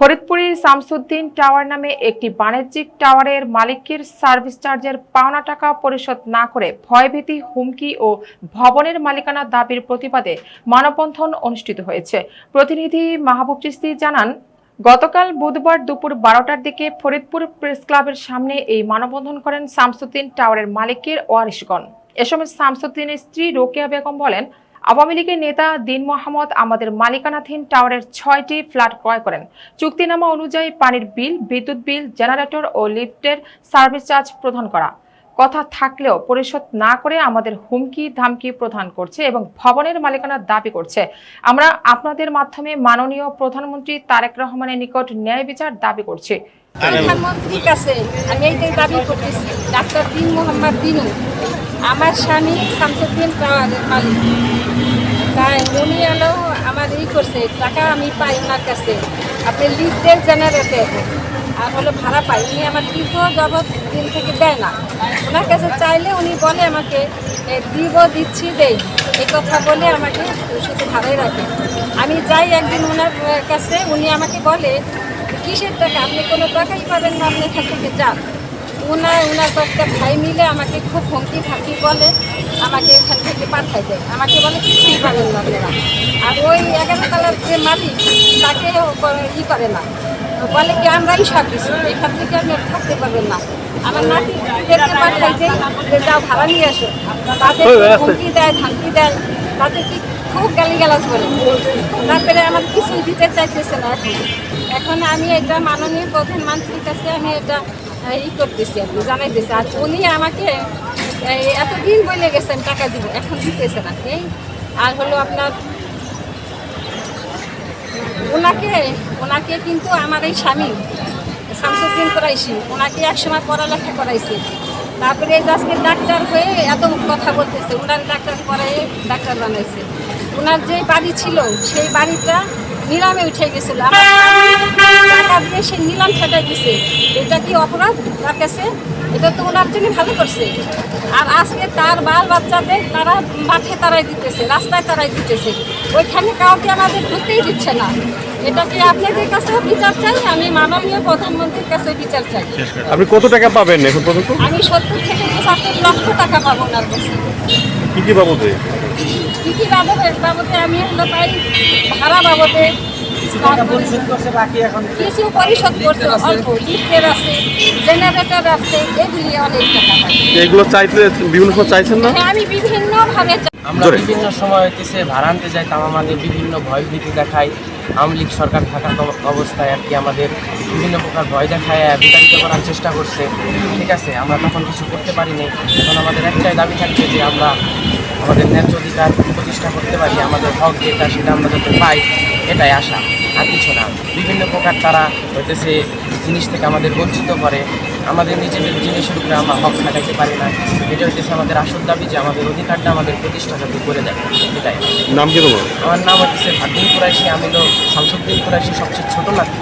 ফরিদপুরে শামসুদ্দিন টাওয়ার নামে একটি বাণিজ্যিক টাওয়ারের মালিকের সার্ভিস চার্জের পাওনা টাকা পরিশোধ না করে ভয়ভীতি, হুমকি ও ভবনের মালিকানা দাবির প্রতিবাদে মানববন্ধন অনুষ্ঠিত হয়েছে। প্রতিনিধি মাহবুব চিস্তি জানান, গতকাল বুধবার দুপুর 12টার দিকে ফরিদপুর প্রেস ক্লাবের সামনে এই মানববন্ধন করেন শামসুদ্দিন টাওয়ারের মালিকের ওয়ারিশগণ। এ সময় শামসুদ্দিনের স্ত্রী রোকেয়া বেগম বলেন, আওয়ামী লীগের নেতা দিন মোহাম্মদ আমাদের মালিকানাধীন টাওয়ারের 6টি ফ্ল্যাট ক্রয় করেন। চুক্তিনামা অনুযায়ী পানির বিল, বিদ্যুৎ বিল, জেনারেটর ও লিফটের সার্ভিস চার্জ প্রদান করা কথা থাকলেও পরিশোধ না করে আমাদের হুমকি ধামকি প্রদান করছে এবং ভবনের মালিকানার দাবি করছে। আমরা আপনাদের মাধ্যমে মাননীয় প্রধানমন্ত্রী তারেক রহমানের নিকট ন্যায় বিচার দাবি করছি। প্রধানমন্ত্রীর কাছে আমি এইটাই দাবি করতেছি, ডাক্তার দিন মোহাম্মদ দিনু আমার স্বামী শামসুদ্দিন টাওয়ারের মালিক, তাই উনি এলো আমার করছে টাকা আমি পাই ওনার কাছে, আপনি লিফটের জেনারেটর আর হলো ভাড়া পাই। উনি আমার দীর্ঘ যাবৎ দিন থেকে দেয় না, ওনার কাছে চাইলে উনি বলে আমাকে দিচ্ছি দেই, এই কথা বলে আমাকে শুধু ভাড়াই রাখে। আমি যাই একদিন ওনার কাছে, উনি আমাকে বলে কিসের টাকা, আপনি কোনো টাকাই পাবেন না, আপনি এখান থেকে যান। ওনার কয়েকটা ভাই মিলে আমাকে খুব হুমকি থাকি বলে আমাকে এখান থেকে পাঠাই দেয়, আমাকে বলে কিছুই পাবেন না আপনারা। আর ওই 11 তলার যে মালিক তাকে করে না, বলে কি আমরাই সব কিছু, এখান থেকে আপনি থাকতে পারবেন না। আমার নাতিদেরকে পাঠাই দেয়, যাও ভাড়া নিয়ে আসো, তাদের হুমকি দেয়, ধামকি দেয়, তাদেরকে খুব গালিগালাজ করে। তারপরে আমার কিছুই দিতে চাইতেছে না। এখন আমি এটা মাননীয় প্রধানমন্ত্রীর কাছে আমি এটা করতেছি, আপনি জানাইতেছি। আর উনি আমাকে এতদিন বলে গেছেন টাকা দিব, এখন দিতেছে না। এই আর হলো আপনার ওনাকে কিন্তু আমার এই স্বামী শামসুদ্দিন করাইছি, ওনাকে একসময় পড়ালেখা করাইছি। তারপরে আজকে ডাক্তার হয়ে এত কথা বলতেছে, ওনার ডাক্তার পড়াই ডাক্তার বানাইছে। ওনার যে বাড়ি ছিল সেই বাড়িটা নিলামে উঠে গেছিল, টাকা দিয়ে সে নিলাম ঠেকাই দিছে। এটা কি অপরাধ তার কাছে? এটা তো ওনার জন্য ভালো করছে। আর আজকে তার বাল বাচ্চাদের তারা মাঠে তারাই দিতেছে, রাস্তায় তারাই দিতেছে, ওইখানে কাউকে আমাদের ঢুকতেই দিচ্ছে না। এটা কি আপনাদের কাছে বিচার চাই? আমি মাননীয় প্রধানমন্ত্রীর কাছে বিচার চাই। আপনি কত টাকা পাবেন এখন পর্যন্ত? আমি 70 থেকে 75 লক্ষ টাকা পাবো ওনার কাছে। কি বাবদে? কি বাবদে আমি হলো পাই ভাড়া বাবদে কিছু পরিশোধ করছে, অল্প লিফটের আছে, জেনারেটর আছে, এগুলি অনেক টাকা পাই। এগুলো চাইতে বিভিন্ন সময় চাইছেন না? আমি বিভিন্নভাবে আমরা বিভিন্ন সময় হইতেছে ভাড়া আনতে যাই, তাও আমাদের বিভিন্ন ভয়ভীতি দেখায়। আওয়ামী লীগ সরকার থাকার অবস্থায় আর কি আমাদের বিভিন্ন প্রকার ভয় দেখায় বিতাড়িত করার চেষ্টা করছে। ঠিক আছে, আমরা তখন কিছু করতে পারিনি। এখন আমাদের একটাই দাবি থাকছে যে আমরা আমাদের ন্যায্য অধিকার প্রতিষ্ঠা করতে পারি, আমাদের হক যেটা সেটা আমরা যাতে পাই, এটাই আশা, আর কিছু না। বিভিন্ন প্রকার তারা হইতেছে জিনিস থেকে আমাদের বঞ্চিত করে, আমাদের নিজেদের জিনিসের উপরে আমরা হক খাটাইতে পারি না। এটা হইতেছে আমাদের আসল দাবি যে আমাদের অধিকারটা আমাদের প্রতিষ্ঠা যাতে করে দেয়, এটাই। নাম কি তোমার? আমার নাম হচ্ছে ফারদিন কুরাইশি, আমি হলো শামসুদ্দিন কুরাইশি সবচেয়ে ছোটো নাতি।